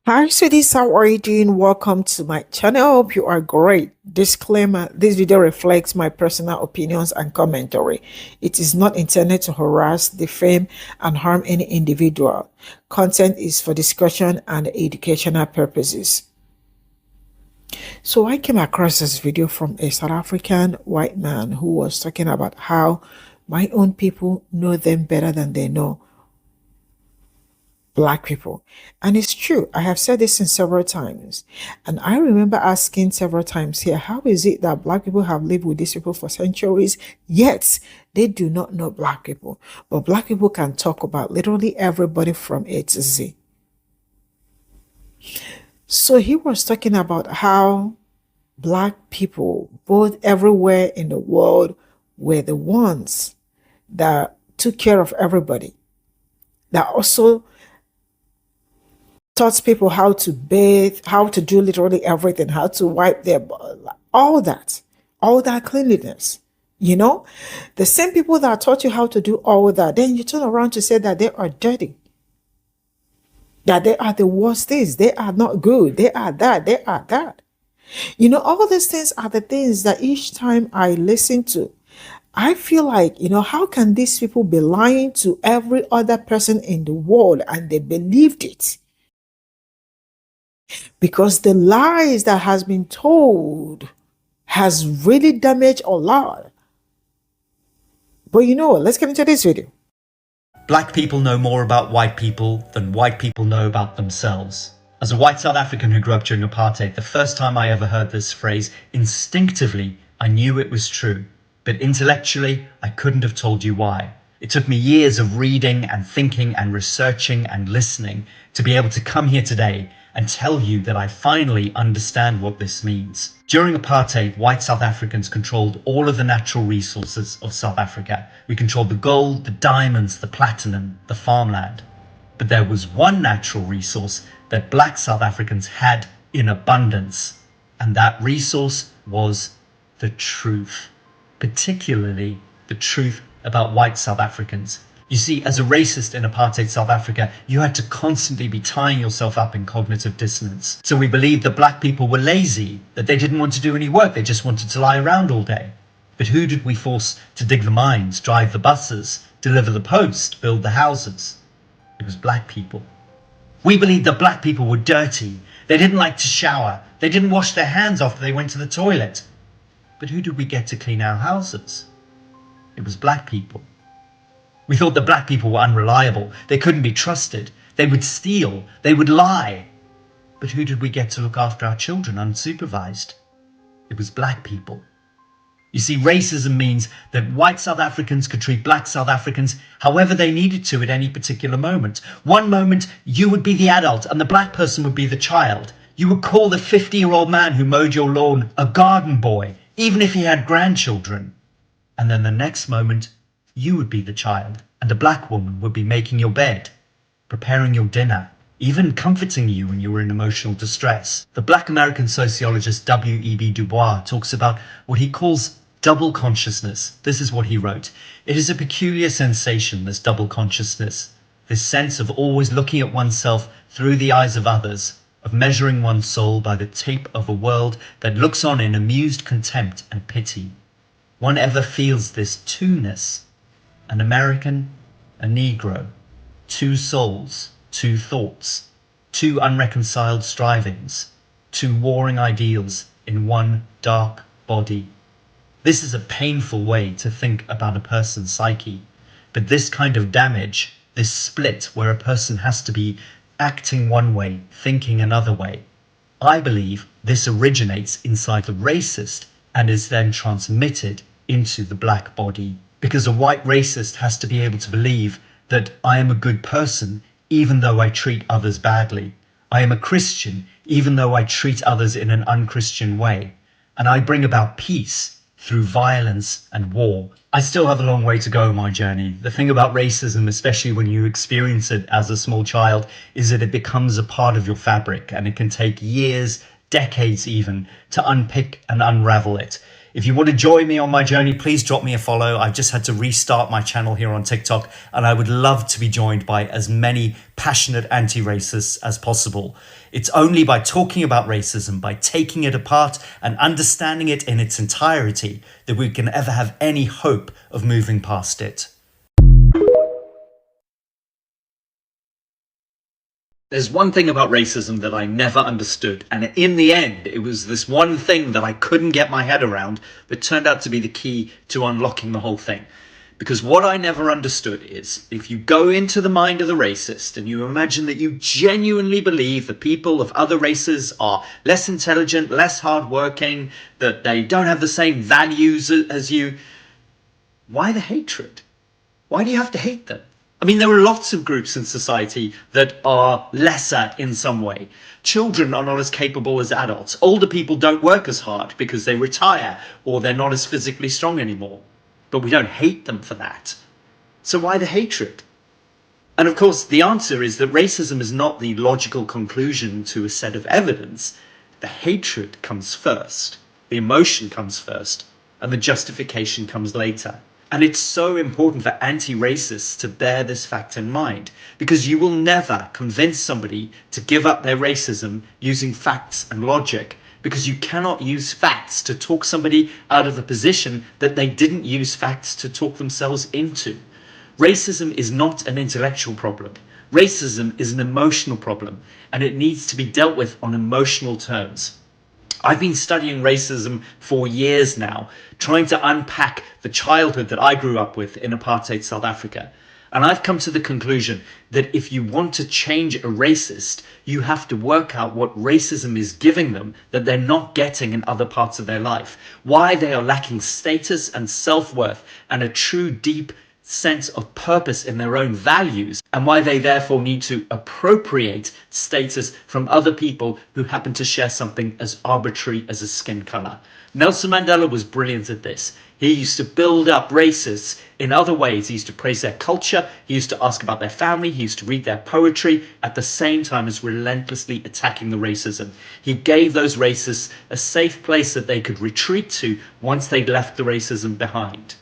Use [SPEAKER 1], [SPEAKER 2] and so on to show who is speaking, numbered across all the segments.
[SPEAKER 1] Hi, sweeties. How are you doing? Welcome to my channel. Hope you are great. Disclaimer, this video reflects my personal opinions and commentary. It is not intended to harass, defame, and harm any individual. Content is for discussion and educational purposes. So I came across this video from a South African white man who was talking about how my own people know them better than they know Black people. And it's true. I have said this in several times. And I remember asking several times here, how is it that Black people have lived with these people for centuries, yet they do not know Black people? But Black people can talk about literally everybody from A to Z. So he was talking about how Black people, both everywhere in the world, were the ones that took care of everybody, that also taught people how to bathe, how to do literally everything, how to wipe their, all that cleanliness. You know, the same people that taught you how to do all that, then you turn around to say that they are dirty, that they are the worst things, they are not good, they are that, they are that. You know, all these things are the things that each time I listen to, I feel like, how can these people be lying to every other person in the world and they believed it? Because the lies that has been told has really damaged a lot. But you know what? Let's get into this video.
[SPEAKER 2] Black people know more about white people than white people know about themselves. As a white South African who grew up during apartheid, the first time I ever heard this phrase, instinctively, I knew it was true. But intellectually, I couldn't have told you why. It took me years of reading and thinking and researching and listening to be able to come here today and tell you that I finally understand what this means. During apartheid, white South Africans controlled all of the natural resources of South Africa. We controlled the gold, the diamonds, the platinum, the farmland. But there was one natural resource that black South Africans had in abundance, and that resource was the truth, particularly the truth about white South Africans. You see, as a racist in apartheid South Africa, you had to constantly be tying yourself up in cognitive dissonance. So we believed that black people were lazy, that they didn't want to do any work, they just wanted to lie around all day. But who did we force to dig the mines, drive the buses, deliver the post, build the houses? It was black people. We believed that black people were dirty. They didn't like to shower. They didn't wash their hands after they went to the toilet. But who did we get to clean our houses? It was black people. We thought that black people were unreliable. They couldn't be trusted. They would steal. They would lie. But who did we get to look after our children unsupervised? It was black people. You see, racism means that white South Africans could treat black South Africans however they needed to at any particular moment. One moment, you would be the adult and the black person would be the child. You would call the 50-year-old man who mowed your lawn a garden boy, even if he had grandchildren. And then the next moment, you would be the child, and a black woman would be making your bed, preparing your dinner, even comforting you when you were in emotional distress. The black American sociologist W.E.B. Du Bois talks about what he calls double consciousness. This is what he wrote. It is a peculiar sensation, this double consciousness, this sense of always looking at oneself through the eyes of others, of measuring one's soul by the tape of a world that looks on in amused contempt and pity. One ever feels this two-ness, an American, a Negro, two souls, two thoughts, two unreconciled strivings, two warring ideals in one dark body. This is a painful way to think about a person's psyche, but this kind of damage, this split where a person has to be acting one way, thinking another way, I believe this originates inside the racist and is then transmitted into the black body. Because a white racist has to be able to believe that I am a good person even though I treat others badly. I am a Christian even though I treat others in an unchristian way. And I bring about peace through violence and war. I still have a long way to go on my journey. The thing about racism, especially when you experience it as a small child, is that it becomes a part of your fabric and it can take years, decades even, to unpick and unravel it. If you want to join me on my journey, please drop me a follow. I've just had to restart my channel here on TikTok, and I would love to be joined by as many passionate anti-racists as possible. It's only by talking about racism, by taking it apart and understanding it in its entirety, that we can ever have any hope of moving past it. There's one thing about racism that I never understood, and in the end, it was this one thing that I couldn't get my head around that turned out to be the key to unlocking the whole thing. Because what I never understood is, if you go into the mind of the racist and you imagine that you genuinely believe that people of other races are less intelligent, less hardworking, that they don't have the same values as you, why the hatred? Why do you have to hate them? I mean, there are lots of groups in society that are lesser in some way. Children are not as capable as adults. Older people don't work as hard because they retire or they're not as physically strong anymore. But we don't hate them for that. So why the hatred? And of course, the answer is that racism is not the logical conclusion to a set of evidence. The hatred comes first, the emotion comes first, and the justification comes later. And it's so important for anti-racists to bear this fact in mind, because you will never convince somebody to give up their racism using facts and logic, because you cannot use facts to talk somebody out of a position that they didn't use facts to talk themselves into. Racism is not an intellectual problem. Racism is an emotional problem, and it needs to be dealt with on emotional terms. I've been studying racism for years now, trying to unpack the childhood that I grew up with in apartheid South Africa. And I've come to the conclusion that if you want to change a racist, you have to work out what racism is giving them that they're not getting in other parts of their life. Why they are lacking status and self-worth and a true deep sense of purpose in their own values, and why they therefore need to appropriate status from other people who happen to share something as arbitrary as a skin color. Nelson Mandela was brilliant at this. He used to build up racists in other ways. He used to praise their culture, he used to ask about their family, he used to read their poetry, at the same time as relentlessly attacking the racism. He gave those racists a safe place that they could retreat to once they'd left the racism behind.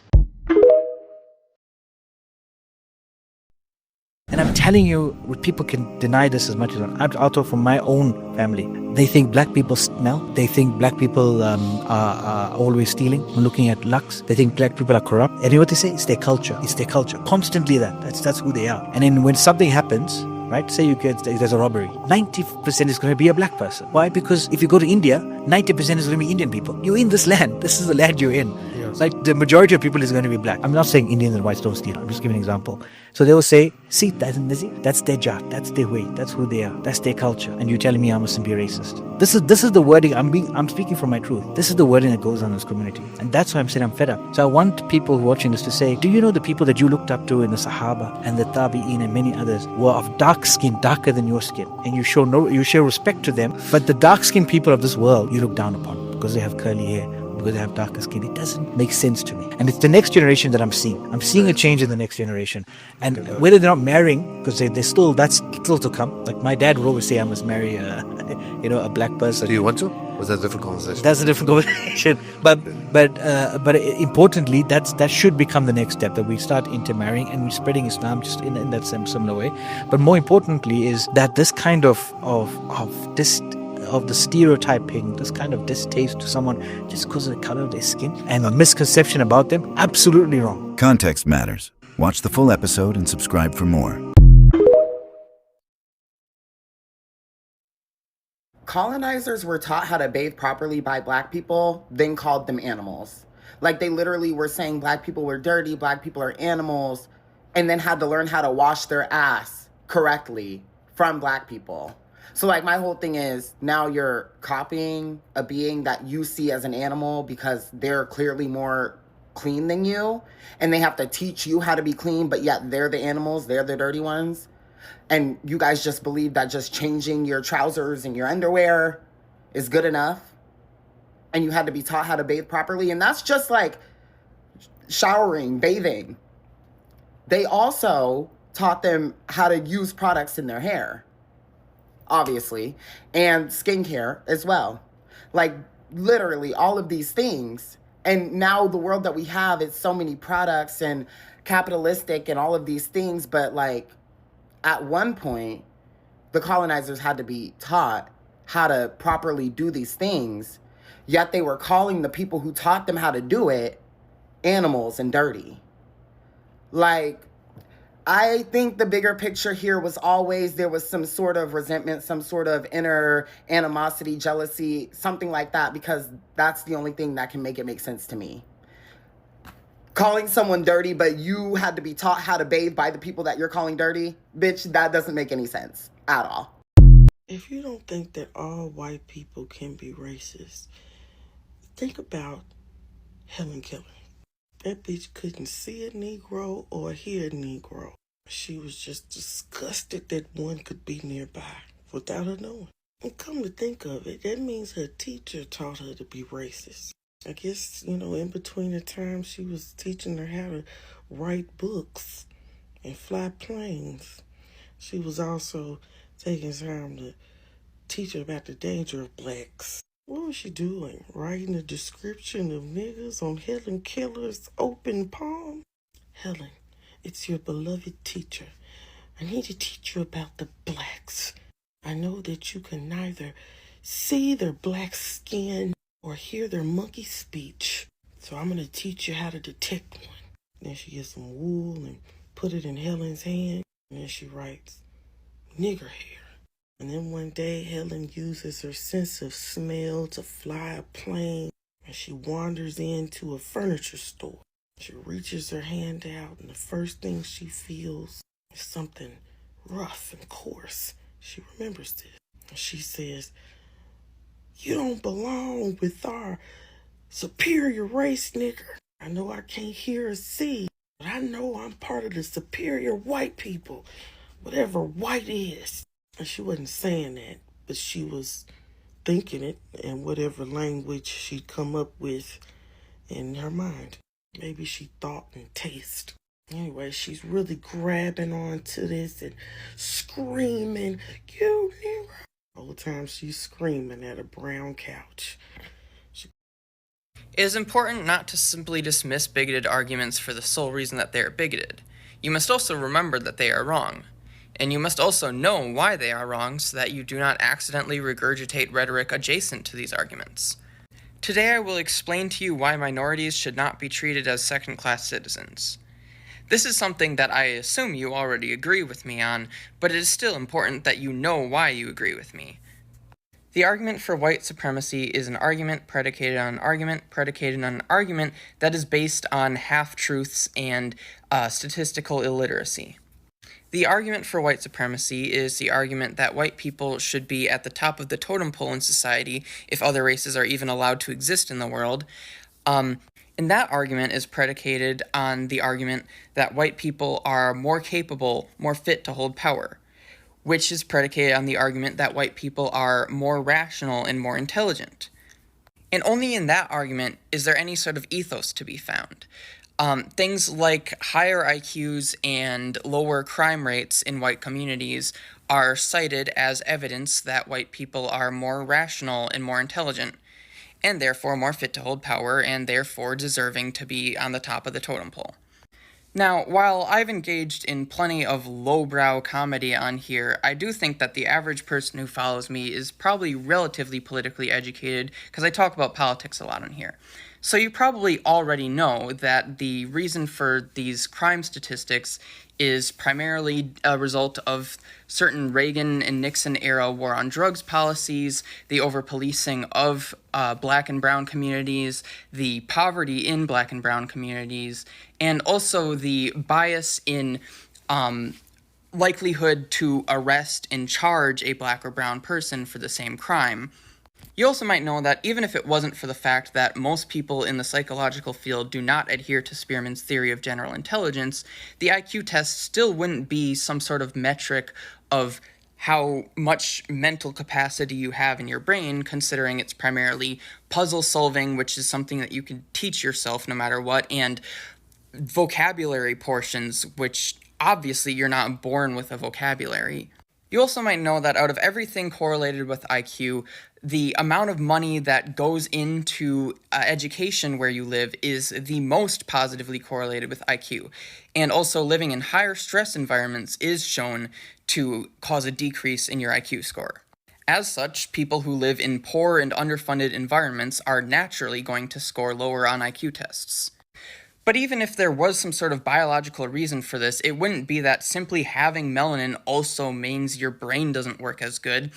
[SPEAKER 3] And I'm telling you, people can deny this as much as I'll talk from my own family. They think black people smell. They think black people are always stealing, looking at lux. They think black people are corrupt. And you know what they say? It's their culture. It's their culture. Constantly that's who they are. And then when something happens, right? Say there's a robbery. 90% is going to be a black person. Why? Because if you go to India, 90% is going to be Indian people. You're in this land. This is the land you're in. Yes. Like the majority of people is going to be black. I'm not saying Indians and whites don't steal. I'm just giving an example. So they will say, see, that's their jat, that's their way, that's who they are, that's their culture. And you're telling me I mustn't be racist. This is the wording. I'm speaking from my truth. This is the wording that goes on in this community. And that's why I'm saying I'm fed up. So I want people watching this to say, do you know the people that you looked up to in the Sahaba and the Tabi'een and many others were of dark skin, darker than your skin, and you show respect to them, but the dark skinned people of this world you look down upon because they have curly hair, because they have darker skin. It doesn't make sense to me. And it's the next generation that I'm seeing. I'm seeing a change in the next generation. And whether they're not marrying, because that's still to come. Like my dad would always say I must marry a black person.
[SPEAKER 4] Do you want to? Was that a different conversation?
[SPEAKER 3] That's a different conversation. But importantly, that should become the next step, that we start intermarrying and we're spreading Islam just in that same similar way. But more importantly is that this kind of the stereotyping, this kind of distaste to someone just because of the color of their skin and a misconception about them, absolutely wrong.
[SPEAKER 5] Context matters. Watch the full episode and subscribe for more.
[SPEAKER 6] Colonizers were taught how to bathe properly by black people, then called them animals. Like they literally were saying black people were dirty, black people are animals, and then had to learn how to wash their ass correctly from black people. So like my whole thing is now you're copying a being that you see as an animal because they're clearly more clean than you, and they have to teach you how to be clean, but yet they're the animals, they're the dirty ones. And you guys just believe that just changing your trousers and your underwear is good enough. And you had to be taught how to bathe properly. And that's just like showering, bathing. They also taught them how to use products in their hair, obviously, and skincare as well. Like literally all of these things And now the world that we have is so many products and capitalistic and all of these things. But like at one point, the colonizers had to be taught how to properly do these things. Yet they were calling the people who taught them how to do it animals and dirty. Like, I think the bigger picture here was always there was some sort of resentment, some sort of inner animosity, jealousy, something like that, because that's the only thing that can make it make sense to me. Calling someone dirty, but you had to be taught how to bathe by the people that you're calling dirty, bitch, that doesn't make any sense at all.
[SPEAKER 7] If you don't think that all white people can be racist, think about Helen Keller. That bitch couldn't see a Negro or hear a Negro. She was just disgusted that one could be nearby without her knowing. And come to think of it, that means her teacher taught her to be racist. I guess, in between the times she was teaching her how to write books and fly planes, she was also taking time to teach her about the danger of blacks. What was she doing? Writing a description of niggas on Helen Keller's open palm? Helen, it's your beloved teacher. I need to teach you about the blacks. I know that you can neither see their black skin or hear their monkey speech. So I'm going to teach you how to detect one. Then she gets some wool and put it in Helen's hand. And then she writes, nigger hair. And then one day, Helen uses her sense of smell to fly a plane, and she wanders into a furniture store. She reaches her hand out, and the first thing she feels is something rough and coarse. She remembers this. And she says, you don't belong with our superior race, nigger. I know I can't hear or see, but I know I'm part of the superior white people, whatever white is. And she wasn't saying that, but she was thinking it in whatever language she'd come up with in her mind. Maybe she thought and taste. Anyway, she's really grabbing onto this and screaming, you nigger. All the time she's screaming at a brown couch.
[SPEAKER 8] It is important not to simply dismiss bigoted arguments for the sole reason that they are bigoted. You must also remember that they are wrong. And you must also know why they are wrong so that you do not accidentally regurgitate rhetoric adjacent to these arguments. Today I will explain to you why minorities should not be treated as second-class citizens. This is something that I assume you already agree with me on, but it is still important that you know why you agree with me. The argument for white supremacy is an argument predicated on an argument predicated on an argument that is based on half-truths and statistical illiteracy. The argument for white supremacy is the argument that white people should be at the top of the totem pole in society if other races are even allowed to exist in the world. And that argument is predicated on the argument that white people are more capable, more fit to hold power, which is predicated on the argument that white people are more rational and more intelligent. And only in that argument is there any sort of ethos to be found. Things like higher IQs and lower crime rates in white communities are cited as evidence that white people are more rational and more intelligent, and therefore more fit to hold power, and therefore deserving to be on the top of the totem pole. Now, while I've engaged in plenty of lowbrow comedy on here, I do think that the average person who follows me is probably relatively politically educated, because I talk about politics a lot on here. So you probably already know that the reason for these crime statistics is primarily a result of certain Reagan and Nixon-era war on drugs policies, the over-policing of black and brown communities, the poverty in black and brown communities, and also the bias in likelihood to arrest and charge a black or brown person for the same crime. You also might know that even if it wasn't for the fact that most people in the psychological field do not adhere to Spearman's theory of general intelligence, the IQ test still wouldn't be some sort of metric of how much mental capacity you have in your brain, considering it's primarily puzzle solving, which is something that you can teach yourself no matter what, and vocabulary portions, which obviously you're not born with a vocabulary. You also might know that out of everything correlated with IQ, the amount of money that goes into education where you live is the most positively correlated with IQ. And also living in higher stress environments is shown to cause a decrease in your IQ score. As such, people who live in poor and underfunded environments are naturally going to score lower on IQ tests. But even if there was some sort of biological reason for this, it wouldn't be that simply having melanin also means your brain doesn't work as good.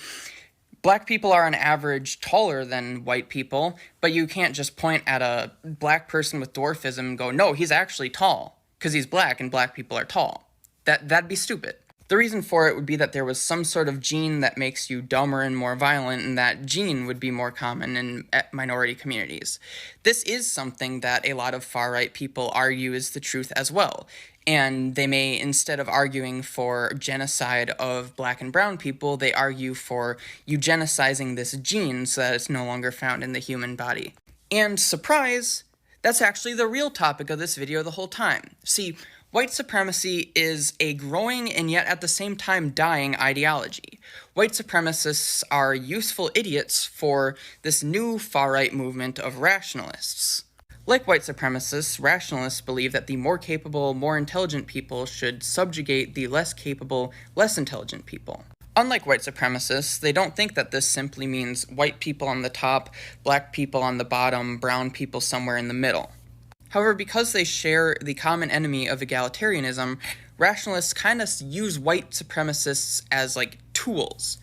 [SPEAKER 8] Black people are on average taller than white people, but you can't just point at a black person with dwarfism and go, no, he's actually tall, because he's black and black people are tall. That'd be stupid. The reason for it would be that there was some sort of gene that makes you dumber and more violent, and that gene would be more common in minority communities. This is something that a lot of far-right people argue is the truth as well. And they may, instead of arguing for genocide of black and brown people, they argue for eugenicizing this gene so that it's no longer found in the human body. And surprise, that's actually the real topic of this video the whole time. See, white supremacy is a growing and yet at the same time dying ideology. White supremacists are useful idiots for this new far-right movement of rationalists. Like white supremacists, rationalists believe that the more capable, more intelligent people should subjugate the less capable, less intelligent people. Unlike white supremacists, they don't think that this simply means white people on the top, black people on the bottom, brown people somewhere in the middle. However, because they share the common enemy of egalitarianism, rationalists kind of use white supremacists as like tools.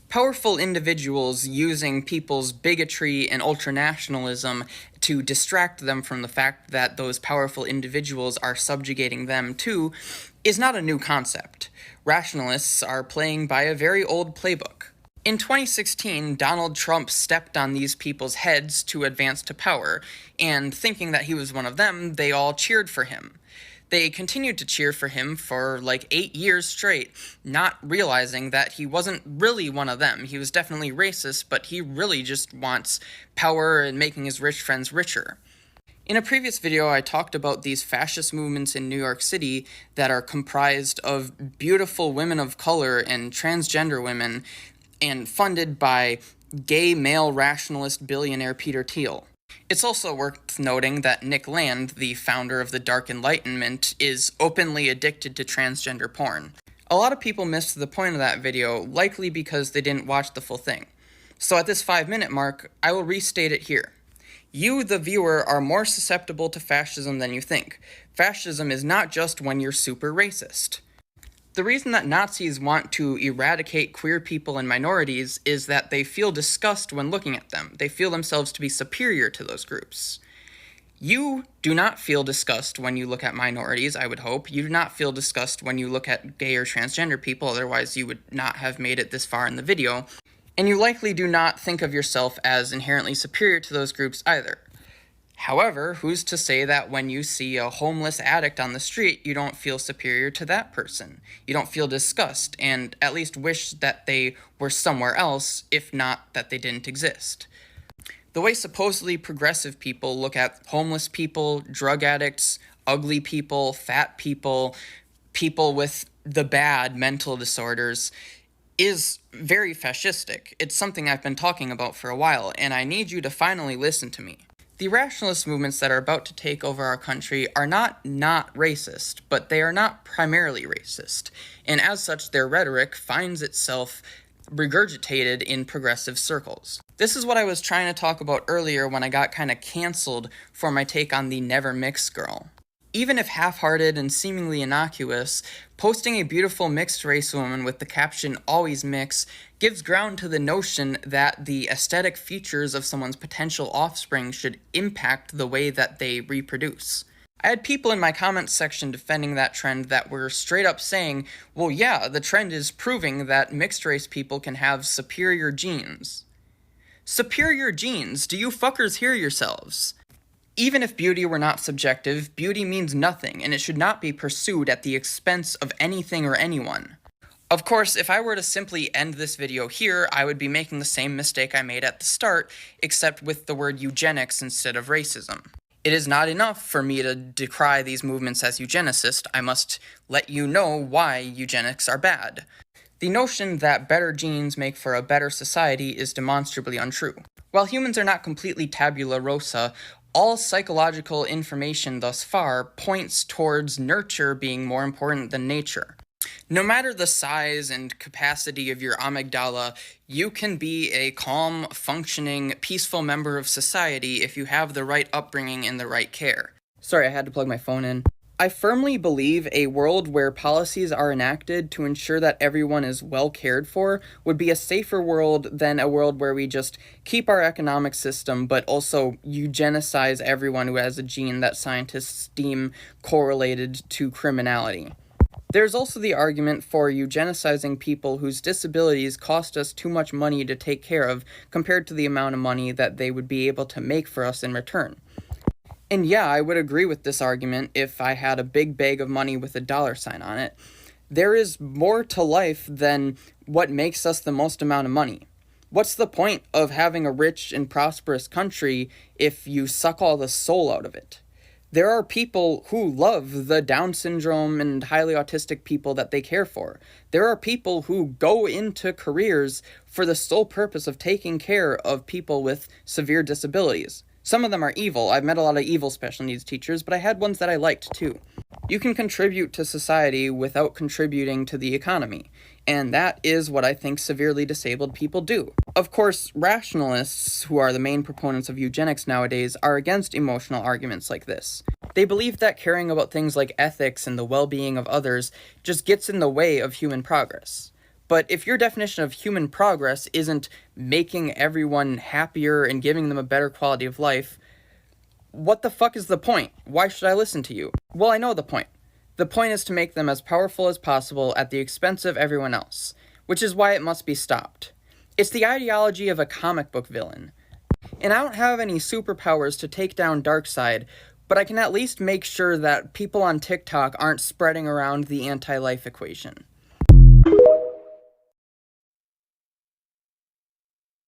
[SPEAKER 8] Powerful individuals using people's bigotry and ultranationalism to distract them from the fact that those powerful individuals are subjugating them too is not a new concept. Rationalists are playing by a very old playbook. In 2016, Donald Trump stepped on these people's heads to advance to power, and thinking that he was one of them, they all cheered for him. They continued to cheer for him for like 8 years straight, not realizing that he wasn't really one of them. He was definitely racist, but he really just wants power and making his rich friends richer. In a previous video, I talked about these fascist movements in New York City that are comprised of beautiful women of color and transgender women, and funded by gay male rationalist billionaire Peter Thiel. It's also worth noting that Nick Land, the founder of the Dark Enlightenment, is openly addicted to transgender porn. A lot of people missed the point of that video, likely because they didn't watch the full thing. So at this 5-minute mark, I will restate it here. You, the viewer, are more susceptible to fascism than you think. Fascism is not just when you're super racist. The reason that Nazis want to eradicate queer people and minorities is that they feel disgust when looking at them. They feel themselves to be superior to those groups. You do not feel disgust when you look at minorities, I would hope. You do not feel disgust when you look at gay or transgender people, otherwise you would not have made it this far in the video. And you likely do not think of yourself as inherently superior to those groups either. However, who's to say that when you see a homeless addict on the street, you don't feel superior to that person? You don't feel disgust, and at least wish that they were somewhere else, if not that they didn't exist. The way supposedly progressive people look at homeless people, drug addicts, ugly people, fat people, people with the bad mental disorders, is very fascistic. It's something I've been talking about for a while, and I need you to finally listen to me. The rationalist movements that are about to take over our country are not racist, but they are not primarily racist, and as such their rhetoric finds itself regurgitated in progressive circles. This is what I was trying to talk about earlier when I got kind of canceled for my take on the never mix girl. Even if half-hearted and seemingly innocuous, posting a beautiful mixed-race woman with the caption "always mix" gives ground to the notion that the aesthetic features of someone's potential offspring should impact the way that they reproduce. I had people in my comments section defending that trend that were straight up saying, well yeah, the trend is proving that mixed-race people can have superior genes. Superior genes? Do you fuckers hear yourselves? Even if beauty were not subjective, beauty means nothing, and it should not be pursued at the expense of anything or anyone. Of course, if I were to simply end this video here, I would be making the same mistake I made at the start, except with the word eugenics instead of racism. It is not enough for me to decry these movements as eugenicist, I must let you know why eugenics are bad. The notion that better genes make for a better society is demonstrably untrue. While humans are not completely tabula rasa, all psychological information thus far points towards nurture being more important than nature. No matter the size and capacity of your amygdala, you can be a calm, functioning, peaceful member of society if you have the right upbringing and the right care. Sorry, I had to plug my phone in. I firmly believe a world where policies are enacted to ensure that everyone is well cared for would be a safer world than a world where we just keep our economic system but also eugenicize everyone who has a gene that scientists deem correlated to criminality. There's also the argument for eugenicizing people whose disabilities cost us too much money to take care of compared to the amount of money that they would be able to make for us in return. And yeah, I would agree with this argument if I had a big bag of money with a dollar sign on it. There is more to life than what makes us the most amount of money. What's the point of having a rich and prosperous country if you suck all the soul out of it? There are people who love the Down syndrome and highly autistic people that they care for. There are people who go into careers for the sole purpose of taking care of people with severe disabilities. Some of them are evil. I've met a lot of evil special needs teachers, but I had ones that I liked too. You can contribute to society without contributing to the economy, and that is what I think severely disabled people do. Of course, rationalists, who are the main proponents of eugenics nowadays, are against emotional arguments like this. They believe that caring about things like ethics and the well-being of others just gets in the way of human progress. But if your definition of human progress isn't making everyone happier and giving them a better quality of life, what the fuck is the point? Why should I listen to you? Well, I know the point. The point is to make them as powerful as possible at the expense of everyone else, which is why it must be stopped. It's the ideology of a comic book villain. And I don't have any superpowers to take down Darkseid, but I can at least make sure that people on TikTok aren't spreading around the anti-life equation.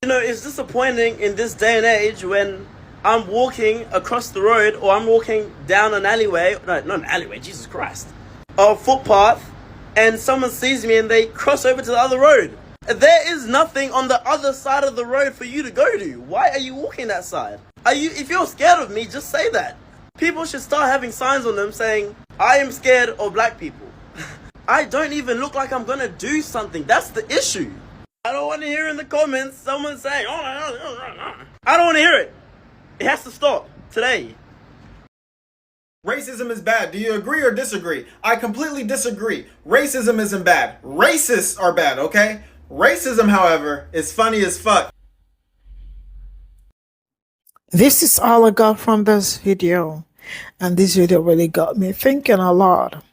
[SPEAKER 9] You know, it's disappointing in this day and age when I'm walking across the road or I'm walking down an alleyway, no, not an alleyway, Jesus Christ, a footpath, and someone sees me and they cross over to the other road. There is nothing on the other side of the road for you to go to. Why are you walking that side? If you're scared of me, just say that. People should start having signs on them saying, I am scared of black people. I don't even look like I'm gonna do something. That's the issue. I don't want to hear in the comments someone saying, I don't want to hear it. It has to stop today.
[SPEAKER 10] Racism is bad. Do you agree or disagree? I completely disagree. Racism isn't bad. Racists are bad, okay? Racism, however, is funny as fuck.
[SPEAKER 1] This is all I got from this video. And this video really got me thinking a lot.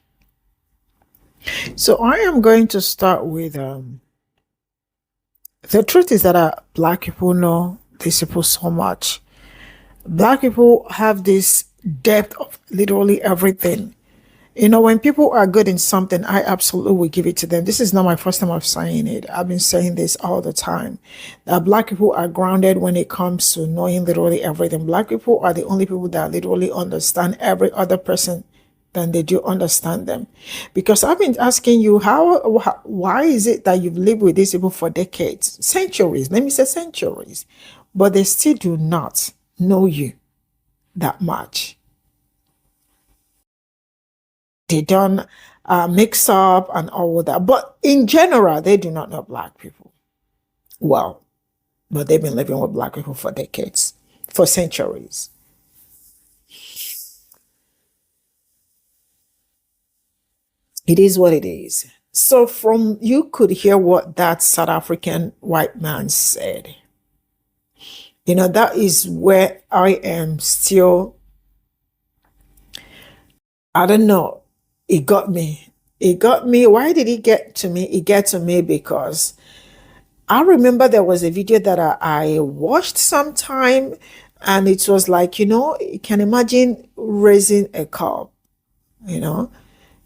[SPEAKER 1] So I am going to start with the truth is that black people know these people so much. Black people have this depth of literally everything. You know, when people are good in something, I absolutely will give it to them. This is not my first time of saying it. I've been saying this all the time. That black people are grounded when it comes to knowing literally everything. Black people are the only people that literally understand every other person than they do understand them. Because I've been asking you, why is it that you've lived with these people for decades, centuries, let me say centuries, but they still do not know you that much? They don't mix up and all of that. But in general, they do not know black people well. But they've been living with black people for decades, for centuries. It is what it is. So you could hear what that South African white man said. You know, that is where I am still, I don't know. It got me. It got me. Why did it get to me? It got to me because I remember there was a video that I watched sometime, and it was like, you know, you can imagine raising a cub, you know,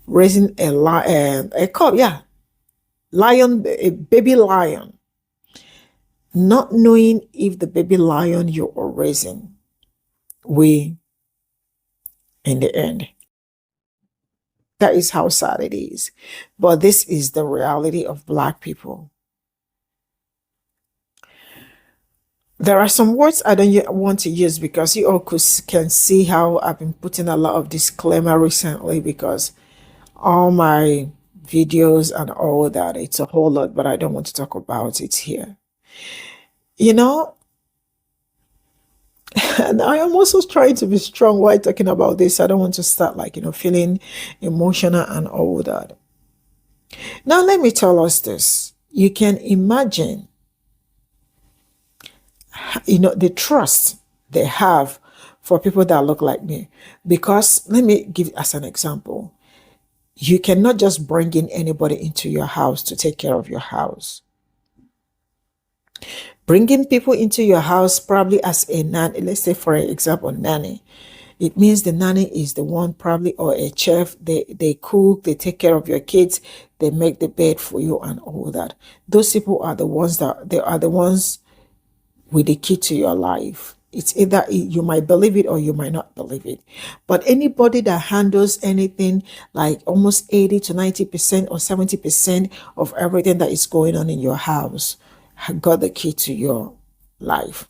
[SPEAKER 1] raising a cub, yeah, lion, a baby lion, not knowing if the baby lion you are raising will, in the end, That is how sad it is. But this is the reality of Black people. There are some words I don't want to use because you all can see how I've been putting a lot of disclaimer recently because all my videos and all that, it's a whole lot, but I don't want to talk about it here. You know, and I am also trying to be strong while talking about this. I don't want to start like, feeling emotional and all that. Now, let me tell us this. You can imagine, the trust they have for people that look like me. Because let me give as an example. You cannot just bring in anybody into your house to take care of your house. Bringing people into your house probably as a nanny, let's say for example, nanny. It means the nanny is the one probably, or a chef, they cook, they take care of your kids, they make the bed for you and all that. Those people are the ones with the key to your life. It's either you might believe it or you might not believe it. But anybody that handles anything like almost 80 to 90% or 70% of everything that is going on in your house got the key to your life.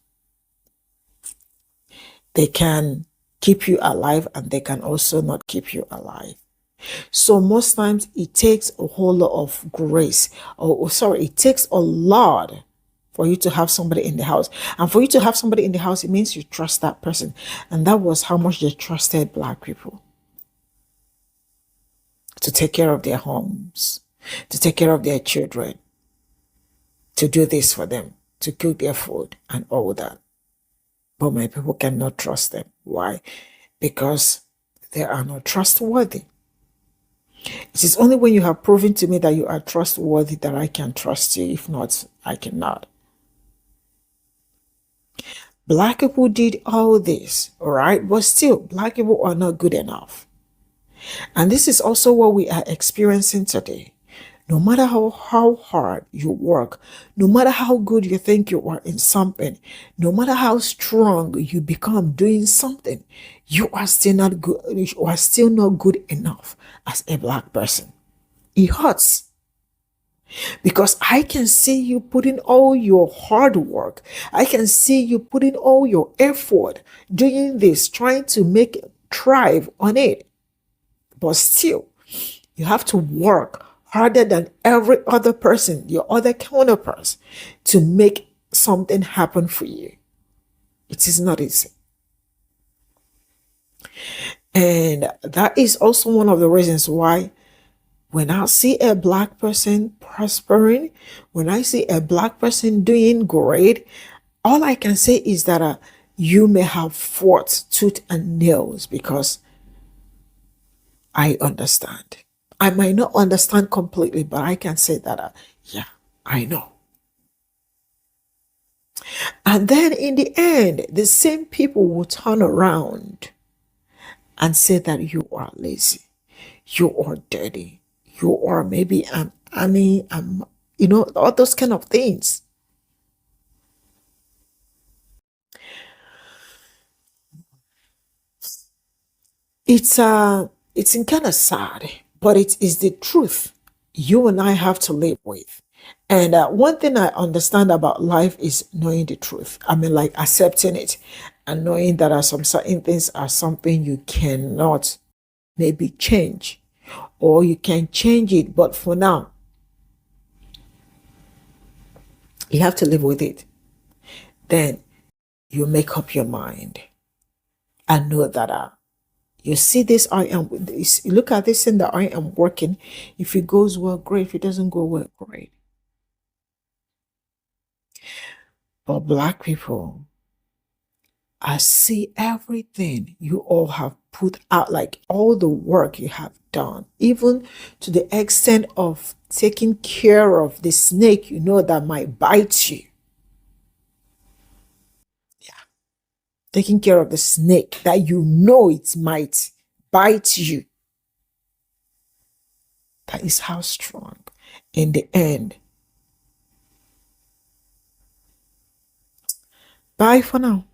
[SPEAKER 1] They can keep you alive and they can also not keep you alive. So most times it takes a whole lot of grace, it takes a lot for you to have somebody in the house. And for you to have somebody in the house, it means you trust that person. And that was how much they trusted Black people to take care of their homes, to take care of their children, to do this for them, to cook their food and all that. But my people cannot trust them. Why? Because they are not trustworthy. It is only when you have proven to me that you are trustworthy that I can trust you. If not, I cannot. Black people did all this, all right? But still, Black people are not good enough. And this is also what we are experiencing today. No matter how hard you work, no matter how good you think you are in something, no matter how strong you become doing something, you are still not good. You are still not good enough as a Black person. It hurts. Because I can see you putting all your hard work. I can see you putting all your effort doing this, trying to make it thrive on it. But still, you have to work harder than every other person, your other counterparts, to make something happen for you. It is not easy. And that is also one of the reasons why when I see a Black person prospering, when I see a Black person doing great, all I can say is that you may have fought tooth and nails because I understand. I might not understand completely, but I can say that, yeah, I know. And then in the end, the same people will turn around and say that you are lazy, you are dirty, you are maybe Annie, all those kind of things. It's kind of sad, but it is the truth you and I have to live with. And one thing I understand about life is knowing the truth. I mean, like accepting it and knowing that some certain things are something you cannot maybe change, or you can change it, but for now, you have to live with it. Then you make up your mind and know that you see this, look at this thing that I am working. If it goes well, great. If it doesn't go well, great. But Black people, I see everything you all have put out, like all the work you have done, even to the extent of taking care of the snake that might bite you. Yeah. Taking care of the snake that it might bite you. That is how strong, in the end. Bye for now.